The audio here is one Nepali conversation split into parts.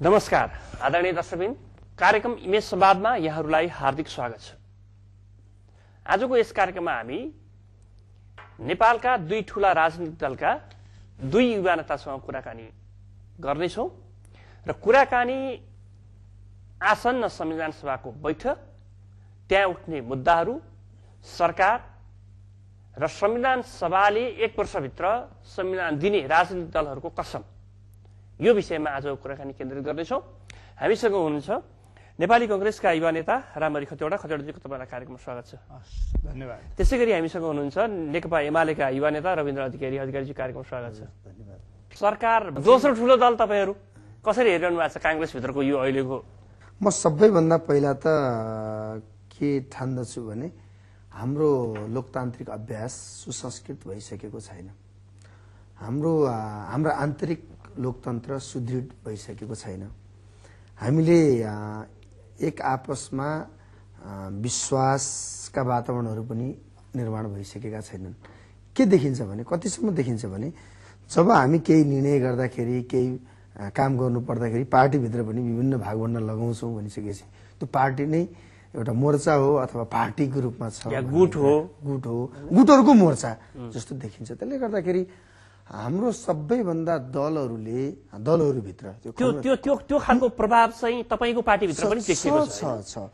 नमस्कार आदरणीय दर्शकबिन, कार्यक्रम इमेज संवादमा यहाँहरूलाई हार्दिक स्वागत छ। आजको यस कार्यक्रममा हामी नेपालका दुई ठूला राजनीतिक दलका दुई युवा नेतासँग कुराकानी गर्नेछौँ र कुराकानी आसन्न संविधान सभाको बैठक, त्यहाँ उठ्ने मुद्दाहरू, सरकार र संविधान सभाले 1 वर्षभित्र संविधान दिने राजनीतिक दलहरूको कसम, यो विषयमा आज कुराकानी केन्द्रित गर्नेछौँ। हामीसँग हुनुहुन्छ नेपाली कांग्रेसका युवा नेता रामहरि खतिवडा। खतिवडाजीको तपाईँलाई कार्यक्रममा स्वागत छ। धन्यवाद। त्यसै गरी हामीसँग हुनुहुन्छ नेकपा एमालेका युवा नेता रविन्द्र अधिकारी। अधिकारीजी कार्यक्रममा स्वागत छ। धन्यवाद। सरकार दोस्रो ठूलो दल तपाईहरू कसरी हेरिरहनु भएको छ कांग्रेसभित्रको यो अहिलेको? म सबैभन्दा पहिला त के ठान्दछु भने हाम्रो लोकतान्त्रिक अभ्यास सुसंस्कृत भइसकेको छैन। हाम्रो आन्तरिक लोकतन्त्र सुदृढ भइसकेको छैन। हामीले एक आपसमा विश्वासका वातावरणहरू पनि निर्माण भइसकेका छैनन्। के देखिन्छ भने, कतिसम्म देखिन्छ भने, जब हामी केही निर्णय गर्दाखेरि, केही काम गर्नु पर्दाखेरि पार्टीभित्र पनि विभिन्न भागभण्डा लगाउँछौँ भनिसकेपछि त्यो पार्टी नै एउटा मोर्चा हो अथवा पार्टीको रूपमा छ, गुटहरूको मोर्चा जस्तो देखिन्छ। त्यसले गर्दाखेरि हाम्रो सबैभन्दा दलहरूभित्र त्यो खालको प्रभाव चाहिँ तपाईको पार्टीभित्र पनि देखिएको छ।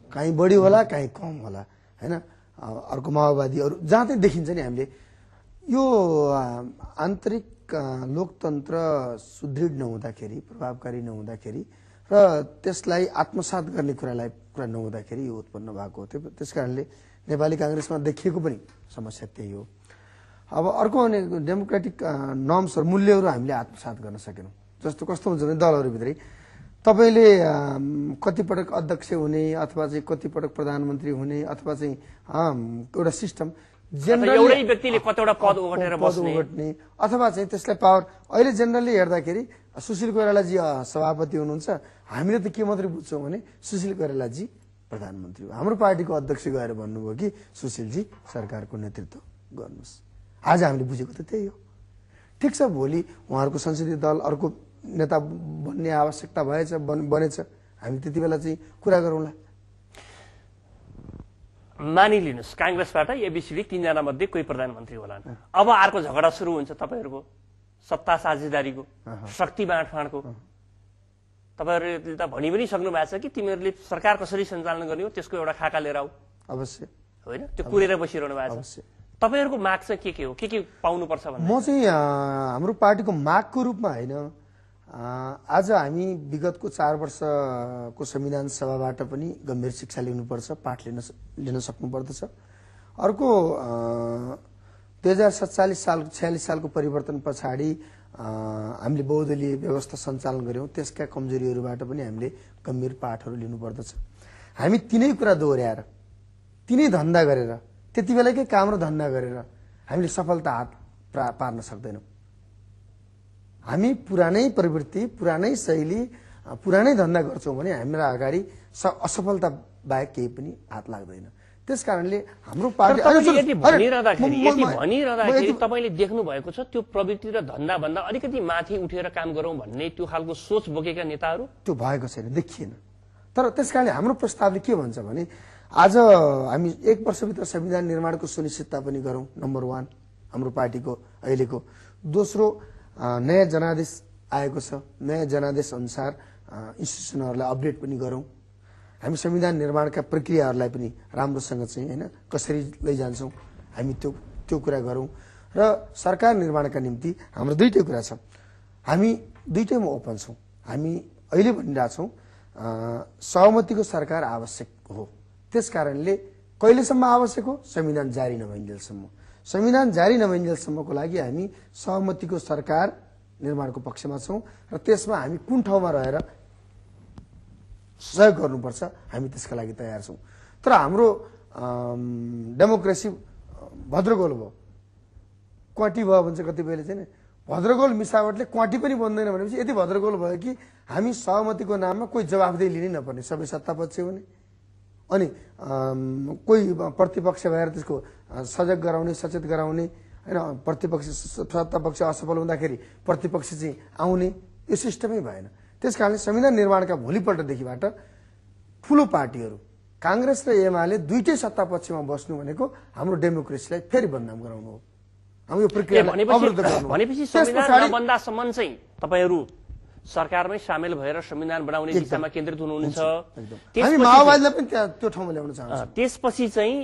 कहीँ बढी होला, कहीँ कम होला, हैन? अर्को माओवादीहरू जहाँ चाहिँ देखिन्छ नि, हामीले यो आन्तरिक लोकतन्त्र सुदृढ नहुँदाखेरि, प्रभावकारी नहुँदाखेरि र त्यसलाई आत्मसात गर्ने कुरा नहुँदाखेरि यो उत्पन्न भएको हो। त्यसकारणले नेपाली कांग्रेसमा देखिएको पनि समस्या त्यही हो। अब अर्को भने डेमोक्रेटिक नर्म्सहरू, मूल्यहरू हामीले आत्मसात गर्न सकेनौँ। जस्तो कस्तो हुन्छ भने दलहरूभित्रै तपाईँले कतिपटक अध्यक्ष हुने अथवा चाहिँ कतिपटक प्रधानमन्त्री हुने अथवा चाहिँ एउटा सिस्टम एउटै व्यक्तिले कतिवटा पद ओगट्ने अथवा चाहिँ त्यसलाई पावर। अहिले जेनरली हेर्दाखेरि सुशील कोइरालाजी सभापति हुनुहुन्छ, हामीले त के मात्रै बुझ्छौँ भने सुशील कोइरालाजी प्रधानमन्त्री हो। हाम्रो पार्टीको अध्यक्ष गएर भन्नुभयो कि सुशीलजी सरकारको नेतृत्व गर्नुहोस्। आज हामीले बुझेको त त्यही हो। ठिक छ, भोलि उहाँहरूको संसदीय दल अर्को नेता बन्ने आवश्यकता बनेछ, हामी त्यति बेला चाहिँ कुरा गरौँला। मानिलिनुहोस् कांग्रेसबाट एबीसीडी 3 जना मध्ये कोही प्रधानमन्त्री होलान्, अब अर्को झगडा सुरु हुन्छ तपाईँहरूको सत्ता साझेदारीको, शक्ति बाँडफाँडको। तपाईँहरूले त भनि पनि सक्नु भएको छ कि तिमीहरूले सरकार कसरी सञ्चालन गर्ने हो त्यसको एउटा खाका लिएर आऊ। अवश्य होइन, त्यो कुरेर बसिरहनु भएको छ। तपाईहरूको माग चाहिँ के हो, के पाउनुपर्छ भन्ने? म चाहिँ हाम्रो पार्टीको मागको रूपमा होइन, आज हामी विगतको 4 वर्षको संविधान सभाबाट पनि गम्भीर शिक्षा लिनुपर्छ, पाठ लिन सक्नुपर्दछ। अर्को 2047 सालको परिवर्तन पछाडि हामीले बहुदलीय व्यवस्था सञ्चालन गर्यौँ, त्यसका कमजोरीहरूबाट पनि हामीले गम्भीर पाठहरू लिनुपर्दछ। हामी तिनै कुरा दोहोऱ्याएर, तिनै धन्दा गरेर, त्यति बेलाकै काम र धन्दा गरेर हामीले सफलता हात पार्न सक्दैनौँ। हामी पुरानै प्रवृत्ति, पुरानै शैली, पुरानै धन्दा गर्छौँ भने हाम्रा अगाडि असफलता बाहेक केही पनि हात लाग्दैन। त्यसकारणले हाम्रो पार्टी भनिरहँदाखेरि तपाईँले देख्नु भएको छ त्यो प्रवृत्ति र धन्दा भन्दा अलिकति माथि उठेर काम गरौँ भन्ने त्यो खालको सोच बोकेका नेताहरू त्यो भएको छैन, देखिएन। तर त्यसकारणले हाम्रो प्रस्तावले के भन्छ भने आज हामी 1 वर्षभित्र संविधान निर्माणको सुनिश्चितता पनि गरौँ, नम्बर 1 हाम्रो पार्टीको अहिलेको। दोस्रो, नयाँ जनादेश आएको छ, नयाँ जनादेश अनुसार इन्स्टिट्युसनहरूलाई अपडेट पनि गरौँ। हामी संविधान निर्माणका प्रक्रियाहरूलाई पनि राम्रोसँग चाहिँ होइन कसरी लैजान्छौँ हामी त्यो कुरा गरौँ। र सरकार निर्माणका निम्ति हाम्रो दुईटै कुरा छ, हामी दुईटैमा ओपन छौँ। हामी अहिले भनिरहेछौँ सहमतिको सरकार आवश्यक हो। त्यसकारणले कहिलेसम्म आवश्यक हो? संविधान जारी नभइन्जेलसम्म। संविधान जारी नभइन्जेलसम्मको लागि हामी सहमतिको सरकार निर्माणको पक्षमा छौँ र त्यसमा हामी कुन ठाउँमा रहेर सहयोग गर्नुपर्छ हामी त्यसका लागि तयार छौँ। तर हाम्रो डेमोक्रेसी भद्रगोल भयो, क्वाटी भयो भन्छ कतिपयले चाहिँ। भद्रगोल मिसावटले क्वाटी पनि बन्दैन भनेपछि यति भद्रगोल भयो कि हामी सहमतिको नाममा कोही जवाफदेही लिनै नपर्ने, सबै सत्तापक्ष हुने, अनि कोही प्रतिपक्ष भएर त्यसको सजग गराउने, सचेत गराउने, होइन? सत्तापक्ष असफल हुँदाखेरि प्रतिपक्ष चाहिँ आउने, यो सिस्टमै भएन। त्यसकारणले संविधान निर्माणका भोलिपल्टदेखिबाट ठूलो पार्टीहरू कांग्रेस र एमाले दुईटै सत्ता पक्षमा बस्नु भनेको हाम्रो डेमोक्रेसीलाई फेरि बदनाम गराउनु हो। हामी यो प्रक्रियालाई अवरुद्ध गर्नु। भनेपछि संविधान नबन्दासम्म चाहिँ तपाईहरु सरकारमै सामेल भएर संविधान बनाउने दिशामा केन्द्रित हुनुहुन्छ। हामी माओवादीलाई पनि त्यो ठाउँमा ल्याउन चाहन्छौँ। त्यसपछि चाहिँ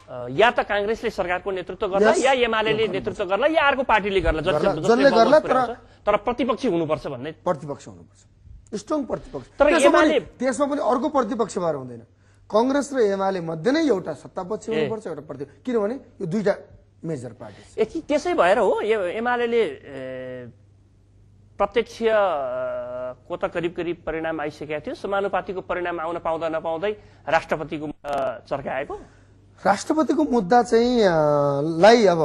या त कांग्रेसले सरकारको नेतृत्व गर्ला या एमालेले नेतृत्व गर्ला या अर्को पार्टीले गर्ला, जसले गर्ला, तर प्रतिपक्षी हुनुपर्छ भन्ने। प्रतिपक्ष हुनुपर्छ, स्ट्रङ प्रतिपक्ष। तर एमाले त्यसमा पनि अर्को प्रतिपक्ष भएर हुँदैन। कांग्रेस र एमाले मध्ये नै एउटा सत्तापक्ष हुनुपर्छ, एउटा प्रतिपक्ष, किनभने यो दुईटा मेजर पार्टी। त्यसै भएर हो एमालेले प्रत्यक्ष को त करिब करिब परिणाम आइसकेको थियो, समानुपातिको परिणाम आउन पाउँदा नपाउँदै राष्ट्रपतिको चर्काएको। राष्ट्रपतिको मुद्दा चाहिँ लाई अब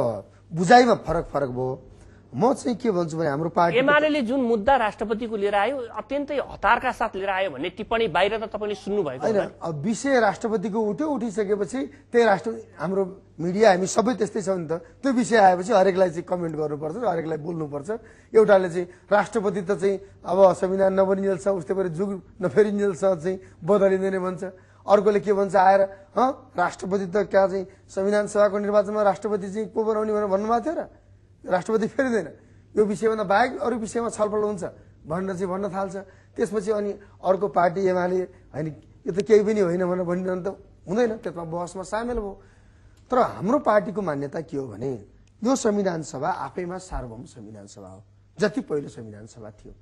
बुझाइमा फरक भयो। म चाहिँ के भन्छु भने हाम्रो पार्टी एमाले जुन मुद्दा राष्ट्रपतिको लिएर आयो अत्यन्तै हतारका साथ लिएर आयो भन्ने टिप्पणी बाहिर त तपाईले सुन्नु भएको हैन। अब विषय राष्ट्रपतिको उठिसकेपछि त्यही हाम्रो मिडिया हामी सबै त्यस्तै छ नि त। त्यो विषय आएपछि हरेकलाई चाहिँ कमेन्ट गर्नुपर्छ र हरेकलाई बोल्नुपर्छ। एउटाले चाहिँ राष्ट्रपति त चाहिँ अब संविधान नबनिन्जेलसम्म उस्तै गरी जुग नफेरिन्जेलसम्म चाहिँ बदलिँदैन भन्छ। अर्कोले के भन्छ आएर राष्ट्रपति त क्या चाहिँ संविधान सभाको निर्वाचनमा राष्ट्रपति चाहिँ को बनाउने भनेर भन्नुभएको थियो र राष्ट्रपति फेरिँदैन। यो विषयभन्दा बाहेक अरू विषयमा छलफल हुन्छ भन्न थाल्छ। त्यसपछि अनि अर्को पार्टी एमाले होइन यो त केही पनि होइन भनेर भनिरहनु त हुँदैन, त्यसमा बहसमा सामेल भयो। तर हाम्रो पार्टीको मान्यता के हो भने यो संविधान सभा आफैमा सार्वभौम संविधान सभा हो, जति पहिलो संविधान सभा थियो।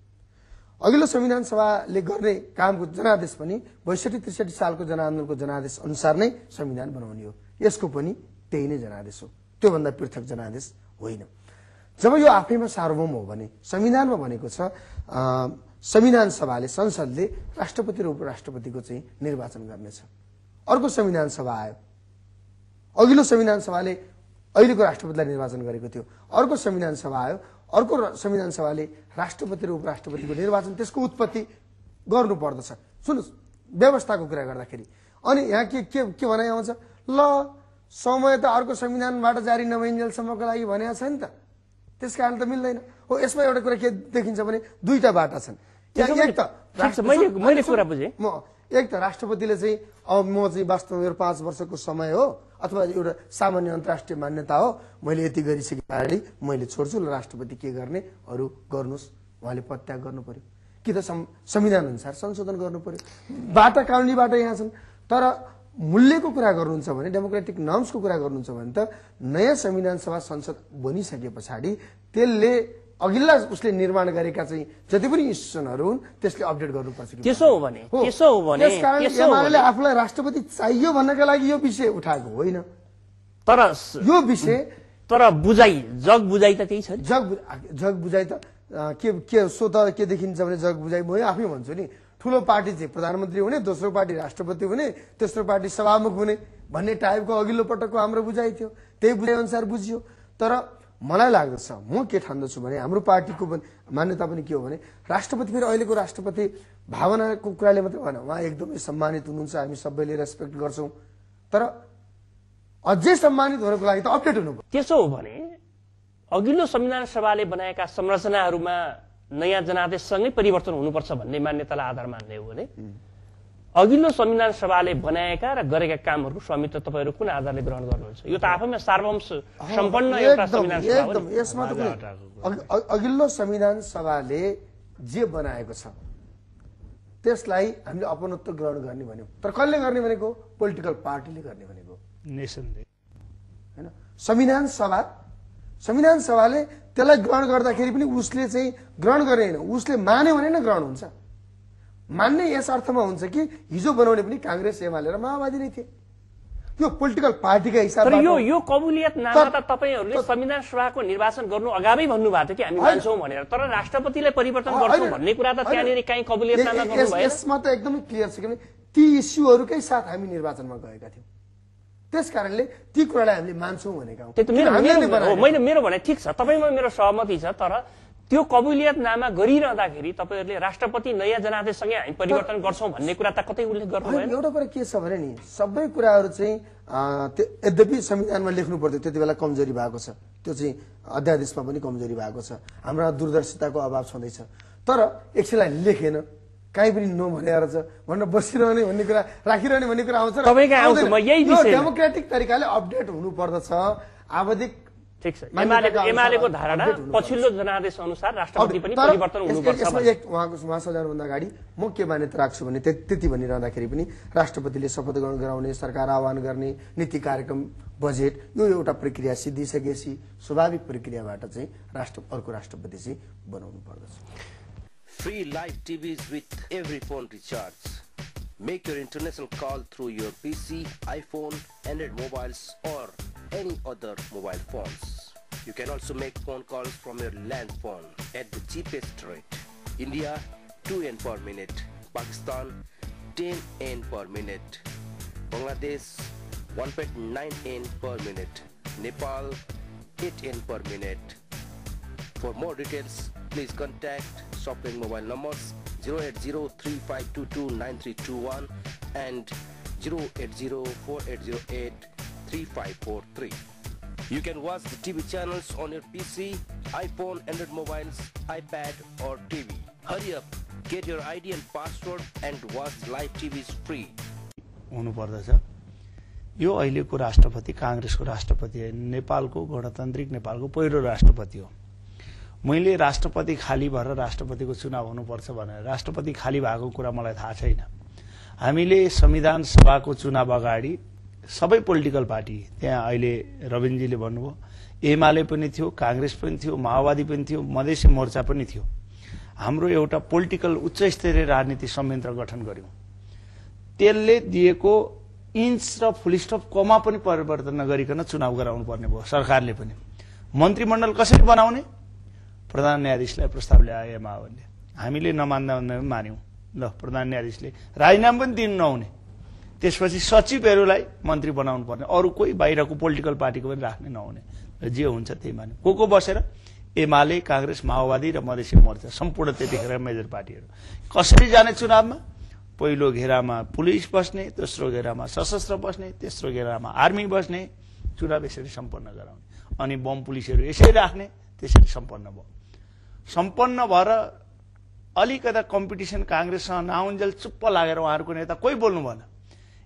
अघिल्लो संविधान सभाले गर्ने कामको जनादेश पनि 62-63 सालको जनआन्दोलनको जनादेश अनुसार नै संविधान बनाउने हो। यसको पनि त्यही नै जनादेश हो, त्योभन्दा पृथक जनादेश होइन। जब यो आफैमा सार्वभौम हो भने संविधानमा भनेको छ संविधान सभाले संसदले राष्ट्रपति र उपराष्ट्रपतिको चाहिँ निर्वाचन गर्नेछ। अर्को संविधान सभा आयो, अघिल्लो संविधान सभाले अहिलेको राष्ट्रपतिलाई निर्वाचन गरेको थियो। अर्को संविधान सभा आयो, अर्को संविधान सभाले राष्ट्रपति र उपराष्ट्रपतिको निर्वाचन त्यसको उत्पत्ति गर्नु पर्दछ। सुन्नुस्, व्यवस्थाको कुरा गर्दाखेरि अनि यहाँ के भनाइ आउँछ, ल समय त अर्को संविधानबाट जारी नभइन्जेलसम्मको लागि भनेको छ नि त, त्यसकारण त मिल्दैन हो। यसमा एउटा कुरा के देखिन्छ भने दुईटा बाटा छन्। एक त राष्ट्रपतिले चाहिँ अब म चाहिँ वास्तवमा मेरो 5 वर्षको समय हो अथवा एउटा सामान्य अन्तर्राष्ट्रिय मान्यता हो, मैले यति गरिसके पछाडि मैले छोड्छु र राष्ट्रपति के गर्ने अरू गर्नुहोस्, उहाँले पदत्याग गर्नु पर्यो कि त संविधान अनुसार संशोधन गर्नु पर्यो। बाटा कानुनी बाटा यहाँ छन्। तर मूल्यको कुरा गर्नुहुन्छ भने, डेमोक्रेटिक नर्म्सको कुरा गर्नुहुन्छ भने त नयाँ संविधान सभा संसद बनिसके पछाडि त्यसले अघिल्ला उसले निर्माण गरेका चाहिँ जति पनि इन्स्टिट्युसनहरू हुन् त्यसले अपडेट गर्नुपर्छ। त्यसो हो भने त्यसकारण एमाले आफूलाई राष्ट्रपति चाहियो भन्नका लागि यो विषय उठाएको होइन। तर यो विषय जग बुझाइ त त्यही छ नि। जग बुझाइ त के सो त के देखिन्छ भने जग बुझाइ म आफै भन्छु नि, ठूलो पार्टी चाहिँ प्रधानमन्त्री हुने, दोस्रो पार्टी राष्ट्रपति हुने, तेस्रो पार्टी सभामुख हुने भन्ने टाइपको अघिल्लो पटकको हाम्रो बुझाइ थियो। त्यही बुझाइ अनुसार बुझियो। तर मलाई लाग्दछ, म के ठान्दछु भने हाम्रो पार्टीको मान्यता पनि के हो भने राष्ट्रपति फेरि अहिलेको राष्ट्रपति भावनाको कुराले मात्रै भएन, उहाँ एकदमै सम्मानित हुनुहुन्छ, हामी सबैले रेस्पेक्ट गर्छौं। तर अझै सम्मानित हुनको लागि त अपडेट हुनु पर्यो। त्यसो हो भने अघिल्लो संविधान सभाले बनाएका संरचनाहरूमा नयाँ जनादेशसँगै परिवर्तन हुनुपर्छ भन्ने मान्यतालाई आधार मान्ने हो भने अघिल्लो संविधान सभाले बनाएका र गरेका कामहरूको स्वामित्व तपाईहरु कुन आधारले ग्रहण गर्नुहुन्छ? यो त आफैमा सार्वभौम सम्पन्न एउटा संविधान सभा हो। यसमा त अघिल्लो संविधान सभाले जे बनाएको छ त्यसलाई हामीले अपनत्व ग्रहण गर्ने भन्यौ। तर कसले गर्ने भनेको? पोलिटिकल पार्टीले गर्ने भनेको, निसन्देह हैन। संविधान सभाले त्यसलाई ग्रहण गर्दाखेरि पनि उसले चाहिँ ग्रहण गरेन, उसले मान्यो भने नै ग्रहण हुन्छ। मान्ने यस अर्थमा हुन्छ कि हिजो बनाउने पनि कांग्रेस, एमाले र माओवादी नै थिए। यो पोलिटिकल पार्टीका हिसाबले यो कबुलियत नाममा त तपाईहरुले संविधान सभाको निर्वाचन गर्नु अगावै भन्नुभएको थियो कि हामी मान्छौं भनेर। तर राष्ट्रपतिलाई परिवर्तन गर्छौं भन्ने कुरा त त्यहाँनेरि काई कबुलियत नाममा गर्नु भएन। यसमा त एकदमै क्लियर छ कि ती इस्युहरुकै साथ हामी निर्वाचनमा गएका थियौं। त्यसकारणले ती कुरालाई हामीले मान्छौं भनेका हौं। मेरो भनाइ ठीक छ, तपाईमा मेरो सहमति छ। तर त्यो कबुलियत नामा गरिरहँदाखेरि तपाईहरुले राष्ट्रपति नयाँ जनादेशसँगै हामी परिवर्तन गर्छौं भन्ने कुरा त कतै उल्लेख गर्नु भएन। एउटा कुरा के छ भने नि सबै कुराहरु चाहिँ यद्यपि संविधानमा लेख्नु पर्थ्यो, त्यति बेला कमजोरी भएको छ, त्यो चाहिँ अध्यादेशमा पनि कमजोरी भएको छ, हाम्रो दूरदर्शिताको अभाव छँदैछ। तर एकछिनलाई लेखेन, काहीँ पनि नो भनेर छ भनेर बसिरहने भन्ने कुरा राखिरहने भन्ने कुरा आउँछ। तपाईकै आउँछ म यही विषय डेमोक्रेटिक तरिकाले अपडेट हुनु पर्दछ। आवधिक ठीक छ। एमालेको धारणा पछिल्लो जनादेश अनुसार राष्ट्रपति पनि परिवर्तन हुनुपर्छ। उहाँ सजाउनुभन्दा अगाडि म के मान्यता राख्छु भने त्यति भनिरहँदाखेरि पनि राष्ट्रपतिले शपथ ग्रहण गराउने, सरकार आह्वान गर्ने, नीति कार्यक्रम, बजेट यो एउटा प्रक्रिया सिद्धिसकेपछि स्वाभाविक प्रक्रियाबाट चाहिँ अर्को राष्ट्रपति चाहिँ बनाउनु पर्दछ। Free live TVs with every phone recharge. Make your international call through your PC, iPhone, Android mobiles or any other mobile phones. You can also make phone calls from your land phone at the cheapest rate. India 2 N per minute, Pakistan 10 N per minute, Bangladesh 1.9 N per minute, Nepal 8 N per minute. For more details, please contact SoftBank mobile numbers 08035229321 and 08048083543. You can watch the TV channels on your PC, iPhone, Android mobiles, iPad or TV. Hurry up, get your ID and password and watch live TVs free. हुनु पर्दछ। यो अहिलेको राष्ट्रपति कांग्रेसको राष्ट्रपति हो, नेपालको गणतान्त्रिक नेपालको पहिलो राष्ट्रपति हो। मैले राष्ट्रपति खाली भएर राष्ट्रपतिको चुनाव हुनुपर्छ भनेर राष्ट्रपति खाली भएको कुरा मलाई थाहा छैन। हामीले संविधान सभाको चुनाव अगाडि सबै पोलिटिकल पार्टी, त्यहाँ अहिले रविनजीले भन्नुभयो, एमाले पनि थियो, कांग्रेस पनि थियो, माओवादी पनि थियो, मधेसी मोर्चा पनि थियो। हाम्रो एउटा पोलिटिकल उच्च स्तरीय राजनीति संयन्त्र गठन गर्यौं। त्यसले दिएको इन्च र फुल स्टप कमा पनि परिवर्तन नगरिकन चुनाव गराउनु पर्ने भयो। सरकारले पनि मन्त्रीमण्डल कसरी बनाउने प्रधान न्यायाधीशलाई प्रस्ताव ल्याए माओवादीले, हामीले नमान्दा मान्यौं। ल प्रधान न्यायाधीशले राजीनामा पनि दिनु नहुने, त्यसपछि सचिवहरूलाई मन्त्री बनाउनु पर्ने, अरू कोही बाहिरको पोलिटिकल पार्टीको पनि राख्ने नहुने, जे हुन्छ त्यही मान्यो। को बसेर एमाले, कांग्रेस, माओवादी र मधेसी मोर्चा सम्पूर्ण त्यतिखेर मेजर पार्टीहरू कसरी जाने चुनावमा? पहिलो घेरामा पुलिस बस्ने, दोस्रो घेरामा सशस्त्र बस्ने, तेस्रो घेरामा आर्मी बस्ने, चुनाव यसरी सम्पन्न गराउने, अनि बम पुलिसहरू यसरी राख्ने, त्यसरी सम्पन्न भयो। सम्पन्न भएर अलिकता कम्पिटिसन कांग्रेससँग नआउन्जेल चुप्प लागेर उहाँहरूको नेता कोही बोल्नु भएन।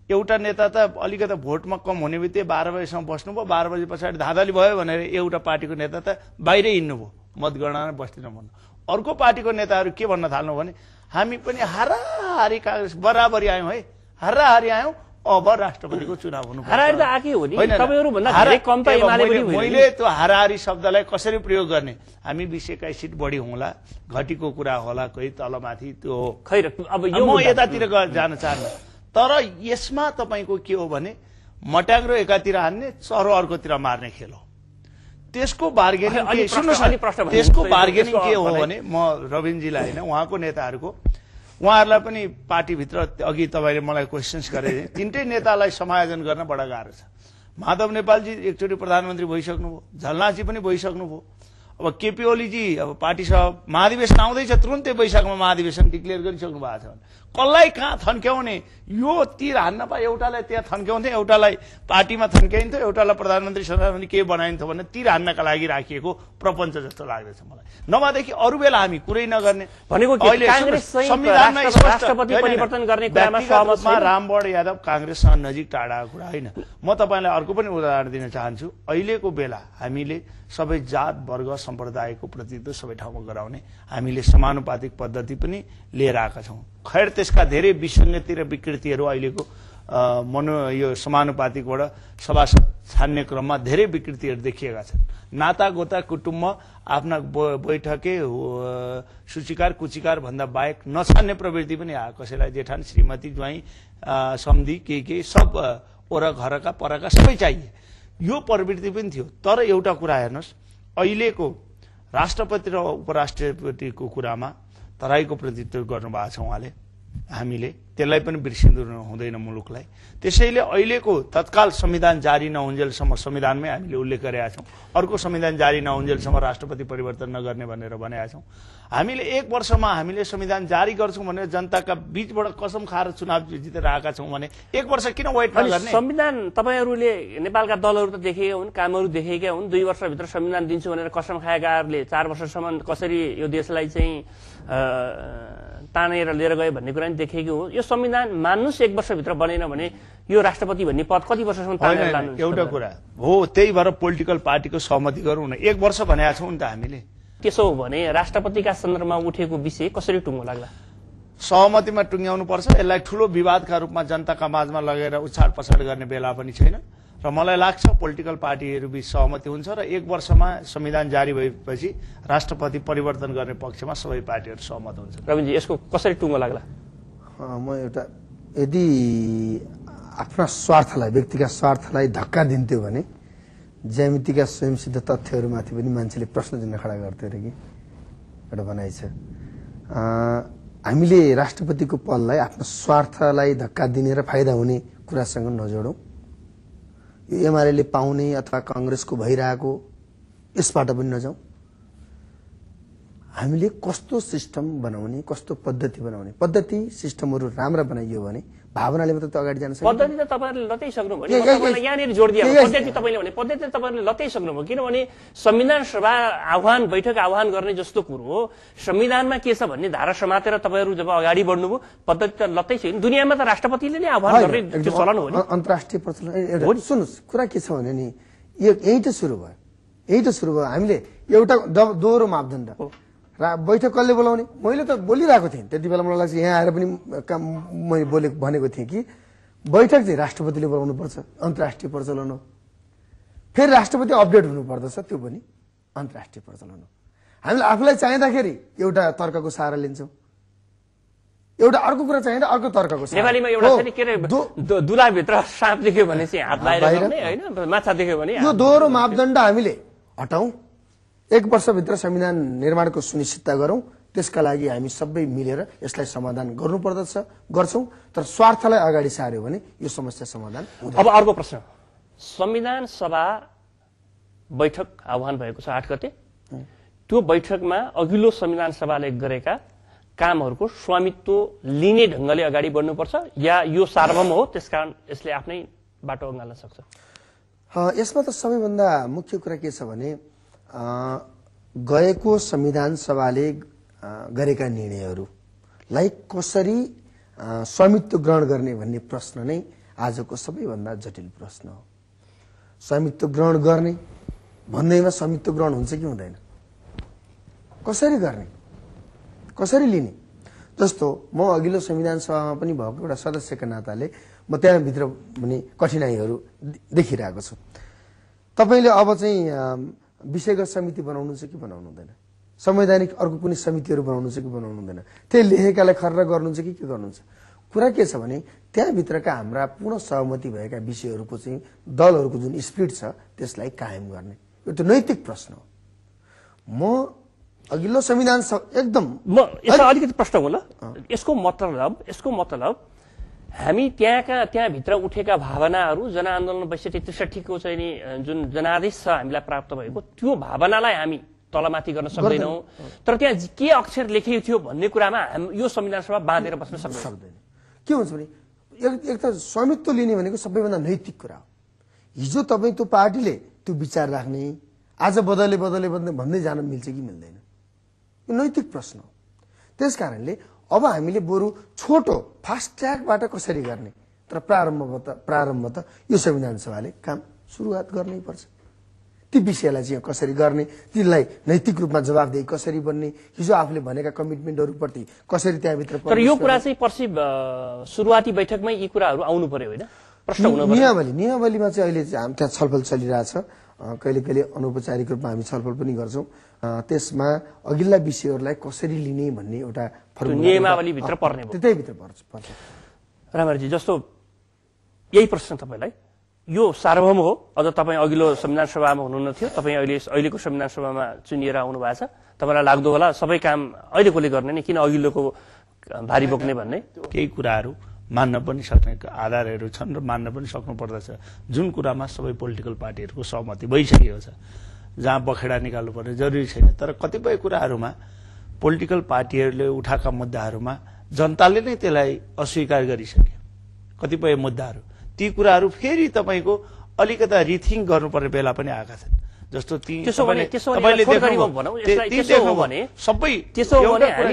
एउटा नेता त अलिकता भोटमा कम हुने बित्तिकै 12 बजेसम्म बस्नुभयो, 12 बजे पछाडि धाँधली भयो भनेर एउटा पार्टीको नेता त बाहिरै हिँड्नुभयो, मतगणना बस्दिन भन्नु। अर्को पार्टीको नेताहरू के भन्न थाल्नु भने हामी पनि हाराहारी कांग्रेस बराबरी आयौं है, हाराहारी आयौं, अब राष्ट्रपतिको चुनाव हुनु पर्छ। हाराहारी त आके हो नि, तपाईहरु भन्दा धेरै कम त एमाले पनि भयो। मैले त्यो हाराहारी शब्दलाई कसरी प्रयोग गर्ने? हामी 20-21 सिट बढी होला, घटीको कुरा होला, कोही तलमाथि त्यो हो। खै अब यो म यतातिर जान चाहन्न, तर यसमा तपाईको के हो भने मट्याङ्ग्रो एकातिर हान्ने, चरो अर्कोतिर मार्ने खेल हो। त्यसको बार्गेनिङ के, सुन्नुस् न, त्यसको बार्गेनिङ के हो भने म रविनजीलाई हैन, उहाँको नेताहरूको, उहाँहरूलाई पनि पार्टीभित्र अघि तपाईले मलाई क्वेशन्स गरे, तीनटै नेतालाई समायोजन गर्न बडा गाह्रो छ। माधव नेपालजी एकचोटि प्रधानमन्त्री भइसक्नुभयो, झलनाथजी पनि भइसक्नुभयो, अब केपी ओलीजी अब पार्टी सभा महाधिवेशन आउँदैछ, तुरुन्तै वैशाखमा महाधिवेशन डिक्लेयर गरिसक्नु भएको छ। कसलाई कहाँ थन्क्याउने, यो तीर हान्न पाए एउटालाई त्यहाँ थन्क्याउँथे, एउटालाई पार्टीमा थन्क्याइन्थ्यो, एउटालाई प्रधानमन्त्री सभापति के बनाइन्थ्यो भने तीर हान्नका लागि राखिएको प्रपञ्च जस्तो लाग्दैछ मलाई। नभएदेखि अरू बेला हामी कुरै नगर्ने भनेको संविधानमा राष्ट्रपति परिवर्तन गर्ने कुरामा सहमत छैन। रामबहादुर यादव कांग्रेससँग नजिक टाढाको कुरा होइन। म तपाईलाई अर्को पनि उदाहरण दिन चाहन्छु। अहिलेको बेला हामीले सबै जात वर्ग सम्प्रदायको प्रतिनिधित्व सबै ठाउँमा गराउने हामीले समानुपातिक पद्धति पनि लिएर आएका छौं। खैर त्यसका धेरै विसङ्गति र विकृतिहरू अहिलेको यो समानुपातिकबाट सभासद छान्ने क्रममा धेरै विकृतिहरू देखिएका छन्। नाता गोता कुटुम्बमा आफ्ना बैठके सूचीकार कुचीकार भन्दा बाहेक नछान्ने प्रवृत्ति पनि आयो। कसैलाई जेठान श्रीमती ज्वाइँ सम्धि के सब ओरा घरका परका सबै चाहिए, यो प्रवृत्ति पनि थियो। तर एउटा कुरा हेर्नुस्, अहिलेको राष्ट्रपति र उपराष्ट्रपतिको कुरामा तराईको प्रतिनिधित्व गर्नुभएको छ उहाँले। हामीले त्यसलाई पनि बिर्सिनु हुँदैन मुलुकलाई। त्यसैले अहिलेको तत्काल संविधान जारी नहुन्जेलसम्म संविधानमै हामीले उल्लेख गरेका छौँ, अर्को संविधान जारी नहुन्जेलसम्म राष्ट्रपति परिवर्तन नगर्ने भनेर भनेका छौँ। हामीले 1 वर्षमा हामीले संविधान जारी गर्छौँ भनेर जनताका बीचबाट कसम खाएर चुनाव जितेर आएका छौँ भने 1 वर्ष किन वेट नगर्ने? संविधान तपाईँहरूले नेपालका दलहरू त देखेका हुन्, कामहरू देखेका हुन्। 2 वर्षभित्र संविधान दिन्छु भनेर कसम खाएकाहरूले 4 वर्षसम्म कसरी यो देशलाई चाहिँ तानेर लिएर गयो भन्ने कुरा नि देखेको हो। यो संविधान मान्नुस् 1 वर्षभित्र बनेन भने यो राष्ट्रपति भन्ने पद कति वर्षसम्म तानेर लानुहुन्छ? एउटा कुरा हो, त्यही भएर पोलिटिकल पार्टीको सहमति गरौँ न। 1 वर्ष भनेका छौँ नि त हामीले। त्यसो हो भने राष्ट्रपतिका सन्दर्भमा उठेको विषय कसरी टुङ्गो लाग्ला? सहमतिमा टुङ्ग्याउनु पर्छ। यसलाई ठूलो विवादका रूपमा जनताका माझमा लगेर उछाड पछाड गर्ने बेला पनि छैन र मलाई लाग्छ पोलिटिकल पार्टीहरू बीच सहमति हुन्छ र 1 वर्षमा संविधान जारी भएपछि राष्ट्रपति परिवर्तन गर्ने पक्षमा सबै पार्टीहरू सहमत हुन्छ। रविनजी, यसको कसरी टुङ्गो लाग्ला? म एउटा यदि आफ्ना स्वार्थलाई, व्यक्तिगत स्वार्थलाई धक्का दिन्थ्यो भने ज्यामितिका स्वयंसिद्ध तथ्यहरूमाथि पनि मान्छेले प्रश्न चिन्ह खडा गर्थ्यो अरे कि एउटा भनाइ छ। हामीले राष्ट्रपतिको पदलाई आफ्नो स्वार्थलाई धक्का दिने र फाइदा हुने कुरासँग नजोडौँ। यो एमाले पाउने अथवा कांग्रेसको भइरहेको यसबाट पनि नजाउँ। हामीले कस्तो सिस्टम बनाउने, कस्तो पद्धति बनाउने, पद्धति सिस्टमहरू राम्रा बनाइयो भने भावनाले मात्र त अगाडि जान सक्छ। पद्धति त तपाईँहरूले लताइसक्नु भयो। तपाईँलाई यहाँनिर जोड दिएको पद्धति तपाईँले भने पद्धति त तपाईँहरूले लताइसक्नु भयो। किनभने संविधान सभा आह्वान, बैठक आह्वान गर्ने जस्तो कुरो हो। संविधानमा के छ भन्ने धारा समातेर तपाईँहरू जब अगाडि बढ्नुभयो, पद्धति त लताइसक्यो। दुनियाँमा त राष्ट्रपतिले नै आह्वान गर्ने त्यो चलन हो नि। अन्तर्राष्ट्रिय प्रचलन एउटा सुन्नुहोस्, कुरा के छ भने नि यही त सुरु भयो। हामीले एउटा दोहोरो मापदण्ड बैठक कसले बोलाउने? मैले त बोलिरहेको थिएँ त्यति बेला। मलाई लाग्छ यहाँ आएर पनि मैले भनेको थिएँ कि बैठक चाहिँ राष्ट्रपतिले बोलाउनु पर्छ, अन्तर्राष्ट्रिय प्रचलन हो। फेरि राष्ट्रपति अपडेट हुनुपर्दछ, त्यो पनि अन्तर्राष्ट्रिय प्रचलन हो। हामीले आफूलाई चाहिँदाखेरि एउटा तर्कको सहारा लिन्छौँ, एउटा अर्को कुरा चाहिँदा अर्को तर्कको सहारा। नेपालीमा एउटा छ नि, के अरे दुलाभित्र साँप देख्यो भने चाहिँ हात बाहिर गर्ने हैन, माछा देख्यो भने। यो दोहोरो मापदण्ड हामीले हटाउँ। 1 वर्षभित्र संविधान निर्माणको सुनिश्चितता गरौँ। त्यसका लागि हामी सबै मिलेर यसलाई समाधान गर्छौं। तर स्वार्थलाई अगाडि सार्यो भने यो समस्या समाधान हुँदैन। अब अर्को प्रश्न, संविधान सभा बैठक आह्वान भएको छ 8 गते। त्यो बैठकमा अघिल्लो संविधान सभाले गरेका कामहरूको स्वामित्व लिने ढंगले अगाडि बढ्नुपर्छ या यो सार्वभौम हो त्यसकारण यसले आफ्नै बाटो अँगाल्न सक्छ? यसमा त सबैभन्दा मुख्य कुरा के छ भने गएको संविधान सभाले गरेका निर्णयहरूलाई कसरी स्वामित्व ग्रहण गर्ने भन्ने प्रश्न नै आजको सबैभन्दा जटिल प्रश्न हो। स्वामित्व ग्रहण गर्ने भन्दैमा स्वामित्व ग्रहण हुन्छ कि हुँदैन, कसरी गर्ने, कसरी लिने? जस्तो म अघिल्लो संविधान सभामा पनि भएको एउटा सदस्यका नाताले म त्यहाँभित्र पनि कठिनाइहरू देखिरहेको छु। तपाईले अब चाहिँ विषयगत समिति बनाउनु छ कि बनाउनु हुँदैन, संवैधानिक अर्को कुनै समितिहरू बनाउनु छ कि बनाउनु हुँदैन, त्यही लेखेकालाई खर्र गर्नुहुन्छ कि के गर्नुहुन्छ? कुरा के छ भने त्यहाँभित्रका हाम्रा पूर्ण सहमति भएका विषयहरूको चाहिँ दलहरूको जुन स्पिरिट छ त्यसलाई कायम गर्ने, यो त नैतिक प्रश्न हो। म अघिल्लो संविधान एकदम म यसमा अलिकति प्रश्न होला। यसको मतलब हामी त्यहाँभित्र उठेका भावनाहरू जनआन्दोलन 62-63 को चाहिँ नि जुन जनादेश छ हामीलाई प्राप्त भएको त्यो भावनालाई हामी तलमाथि गर्न सक्दैनौं। तर त्यहाँ के अक्षर लेखिएको थियो भन्ने कुरामा यो संविधान सभा बाँधेर बस्न सक्दैन। के हुन्छ भने एक त स्वामित्व लिने भनेको सबैभन्दा नैतिक कुरा हो। हिजो तपाईँ त्यो पार्टीले त्यो विचार राख्ने, आज बदले भन्दै जान मिल्छ कि मिल्दैन, यो नैतिक प्रश्न हो। त्यसकारणले अब हामीले बरु छोटो फास्ट ट्र्याकबाट कसरी गर्ने, तर प्रारम्भ त यो संविधान सभाले काम सुरुवात गर्नै पर्छ। ती विषयलाई चाहिँ कसरी गर्ने, तिलाई नैतिक रूपमा जवाफदेही कसरी बन्ने, हिजो आफूले भनेका कमिटमेन्टहरूप्रति कसरी त्यहाँभित्र। तर यो कुरा चाहिँ पछि सुरुवाती बैठकमै यी कुराहरू आउनु पर्यो होइन, प्रश्न हुनु पर्यो। नियमावलीमा चाहिँ अहिले त्यहाँ छलफल चलिरहेछ। कहिले कहिले अनौपचारिक रूपमा हामी छलफल पनि गर्छौं। त्यसमा अघिल्ला विषयहरूलाई कसरी लिने भन्ने एउटा नियमावली भित्र पर्ने भयो, त्यतैभित्र पर्छ। रामरजी, जस्तो यही प्रश्न तपाईलाई, यो सार्वभौम हो। अझ तपाईँ अघिल्लो संविधान सभामा हुनुहुन्न थियो, तपाईँ अहिलेको संविधान सभामा चुनिएर आउनु भएको छ। तपाईलाई लाग्दो होला सबै काम अहिलेकोले गर्ने नि, किन अघिल्लोको भारी बोक्ने भन्ने केही कुराहरू मान्न पनि सक्ने आधारहरू छन् र मान्न पनि सक्नुपर्दछ। जुन कुरामा सबै पोलिटिकल पार्टीहरूको सहमति भइसकेको छ, जहाँ बखेडा निकाल्नुपर्ने जरुरी छैन। तर कतिपय कुराहरूमा पोलिटिकल पार्टीहरूले उठाएका मुद्दाहरूमा जनताले नै त्यसलाई अस्वीकार गरिसक्यो। कतिपय मुद्दाहरू ती कुराहरू फेरि तपाईँको अलिकता रिथिङ गर्नुपर्ने बेला पनि आएका छन्। जस्तो हामी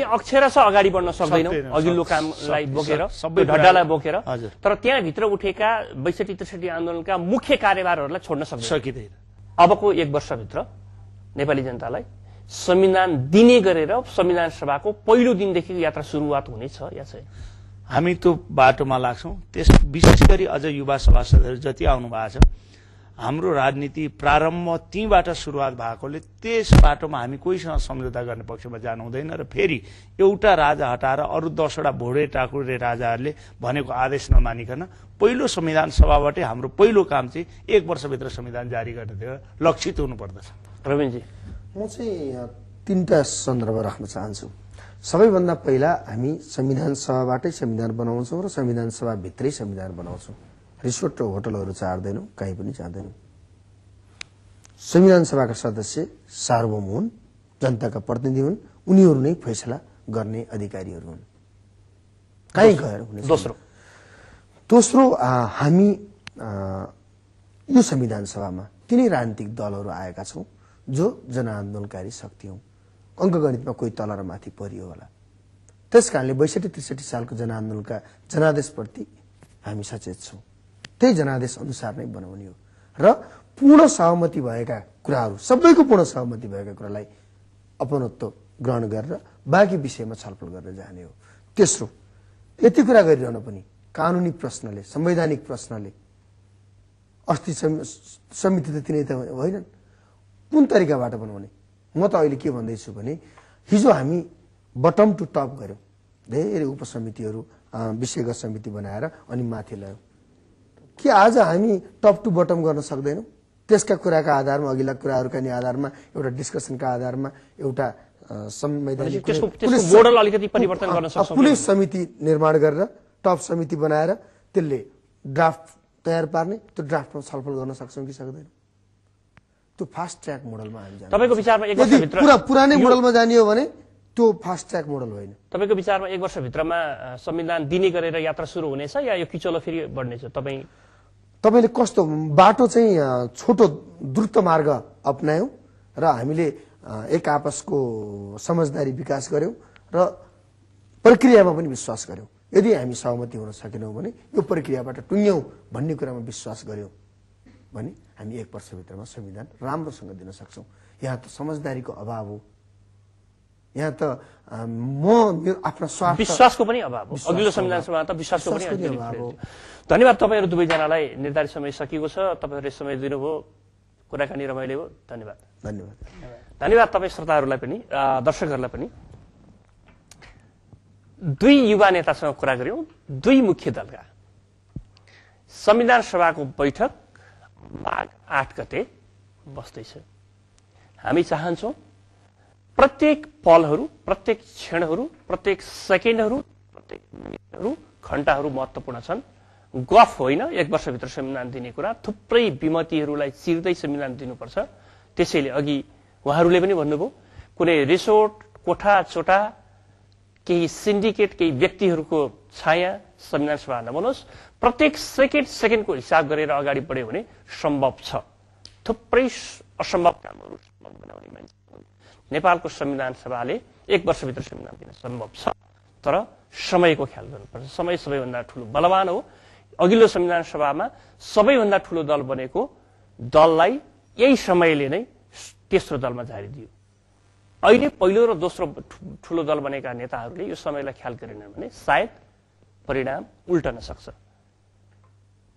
अक्षरशः अगाडि बढ्न सक्दैनौँ अघिल्लो कामलाई बोकेर, ढड्डालाई बोकेर। तर त्यहाँभित्र उठेका ६२-६३ आन्दोलनका मुख्य कार्यभारहरूलाई छोड्न सकिँदैन। अबको 1 वर्षभित्र नेपाली जनतालाई संविधान दिने गरेर संविधान सभाको पहिलो दिनदेखि यात्रा सुरुवात हुनेछ या छैन? हामी त्यो बाटोमा लाग्छौँ। त्यस विशेष गरी अझ युवा सभासदहरू जति आउनु भएको छ, हाम्रो राजनीति प्रारम्भ तीबाट सुरुवात भएकोले त्यस बाटोमा हामी कोहीसँग सम्झौता गर्ने पक्षमा जानु हुँदैन र फेरि एउटा राजा हटाएर अरू 10वटा भोडे टाकुरे राजाहरूले भनेको आदेश नमानिकन पहिलो संविधान सभाबाटै हाम्रो पहिलो काम चाहिँ 1 वर्षभित्र संविधान जारी गर्नेतिर लक्षित हुनुपर्दछ। प्रवीणजी, म चाहिँ 3टा सन्दर्भ राख्न चाहन्छु। सबैभन्दा पहिला हामी संविधान सभाबाटै संविधान बनाउँछौँ र संविधान सभाभित्रै संविधान बनाउँछौँ। रिसोर्ट र होटलहरू चाड्दैनौँ, कहीँ पनि जाँदैनौँ। संविधान सभाका सदस्य सार्वभौम हुन्, जनताका प्रतिनिधि हुन्, उनीहरू नै फैसला गर्ने अधिकारीहरू हुन्। कहीँ गएर हुने। दोस्रो हामी यो संविधान सभामा तिनै राजनीतिक दलहरू आएका छौँ जो जनआन्दोलनकारी शक्ति हौँ। अङ्कगणितमा कोही तल र माथि परियो होला। त्यसकारणले ६२-६३ सालको जनआन्दोलनका जनादेशप्रति हामी सचेत छौँ। त्यही जनादेश अनुसार नै बनाउने हो र पूर्ण सहमति भएका कुराहरू, सबैको पूर्ण सहमति भएका कुरालाई अपनत्व ग्रहण गरेर बाँकी विषयमा छलफल गर्न जाने हो। तेस्रो, यति कुरा गरिरहन पनि कानुनी प्रश्नले, संवैधानिक प्रश्नले, अस्ति समिति त तिनै त होइनन्, कुन तरिकाबाट बनाउने? म त अहिले के भन्दैछु भने हिजो हामी बटम टु टप गर्यौँ, धेरै उपसमितिहरू, विषयगत समिति बनाएर अनि माथि ल्यायौँ। के आज हामी टप टु बटम गर्न सक्दैनौँ? त्यसका कुराका आधारमा, अघिल्ला कुराहरूका नि आधारमा, एउटा डिस्कसनका आधारमा एउटा संवैधानिक मोडल अलिकति परिवर्तन गर्न सक्छौँ। पुलिस समिति निर्माण गरेर टप समिति बनाएर त्यसले ड्राफ्ट तयार पार्ने, त्यो ड्राफ्टमा छलफल गर्न सक्छौँ कि सक्दैनौँ? त्यो फास्ट ट्र्याक मोडलमा हामी जान्छौँ। तपाईको विचारमा 1 वर्षभित्र पुरानै मोडलमा जाने हो भने त्यो फास्ट ट्र्याक मोडल होइन। तपाईको विचारमा 1 वर्षभित्रमा संविधान दिने गरेर यात्रा सुरु हुनेछ या यो किचलो फेरि बढ्नेछ? तपाईँले कस्तो बाटो चाहिँ छोटो द्रुत मार्ग अपनायौँ र हामीले एक आपसको समझदारी विकास गर्यौँ र प्रक्रियामा पनि विश्वास गर्यौँ। यदि हामी सहमति हुन सकेनौँ भने यो प्रक्रियाबाट टुङ्ग्यौँ भन्ने कुरामा विश्वास गर्यौँ भने हामी 1 वर्षभित्रमा संविधान राम्रोसँग दिन सक्छौँ। यहाँ त समझदारीको अभाव हो, यहाँ त मेरो आफ्नो स्वार्थ, विश्वासको पनि अभाव हो। अघिल्लो संविधान सभामा त विश्वासको पनि अभाव हो। धन्यवाद। तपाईँहरू दुवैजनालाई निर्धारित समय सकिएको छ, तपाईँहरूले समय दिनुभयो, कुराकानी रमाइलो हो। धन्यवाद। धन्यवाद। धन्यवाद तपाईँ श्रोताहरूलाई पनि, दर्शकहरूलाई पनि। 2 युवा नेतासँग कुरा गर्यौं, 2 मुख्य दलका। संविधान सभाको बैठक माघ 8 गते बस्दैछ। हामी चाहन्छौं प्रत्येक पलहरू, प्रत्येक क्षणहरू, प्रत्येक सेकेन्डहरू, प्रत्येक मिनेटहरू, घण्टाहरू महत्त्वपूर्ण छन्। गफ होइन 1 वर्षभित्र संविधान दिने कुरा। थुप्रै विमतिहरूलाई चिर्दै संविधान दिनुपर्छ। त्यसैले अघि उहाँहरूले पनि भन्नुभयो, कुनै रिसोर्ट, कोठा चोटा, केही सिन्डिकेट, केही व्यक्तिहरूको छाया संविधान सभा नबनोस्। प्रत्येक सेकेन्डको हिसाब गरेर अगाडि बढ्यो भने सम्भव छ। थुप्रै असम्भव कामहरू सम्भव बनाउने मान्छे नेपालको संविधान सभाले 1 वर्षभित्र संविधान दिन सम्भव छ। तर समयको ख्याल गर्नुपर्छ। समय सबैभन्दा ठूलो बलवान हो। अघिल्लो संविधान सभामा सबैभन्दा ठूलो दल बनेको दललाई यही समयले नै तेस्रो दलमा झारिदियो। अहिले पहिलो र दोस्रो ठूलो दल बनेका नेताहरूले यो समयलाई ख्याल गरेनन् भने सायद परिणाम उल्टन सक्छ।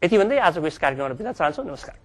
यति भन्दै आजको यस कार्यक्रमबाट बिदा चाहन्छु। नमस्कार।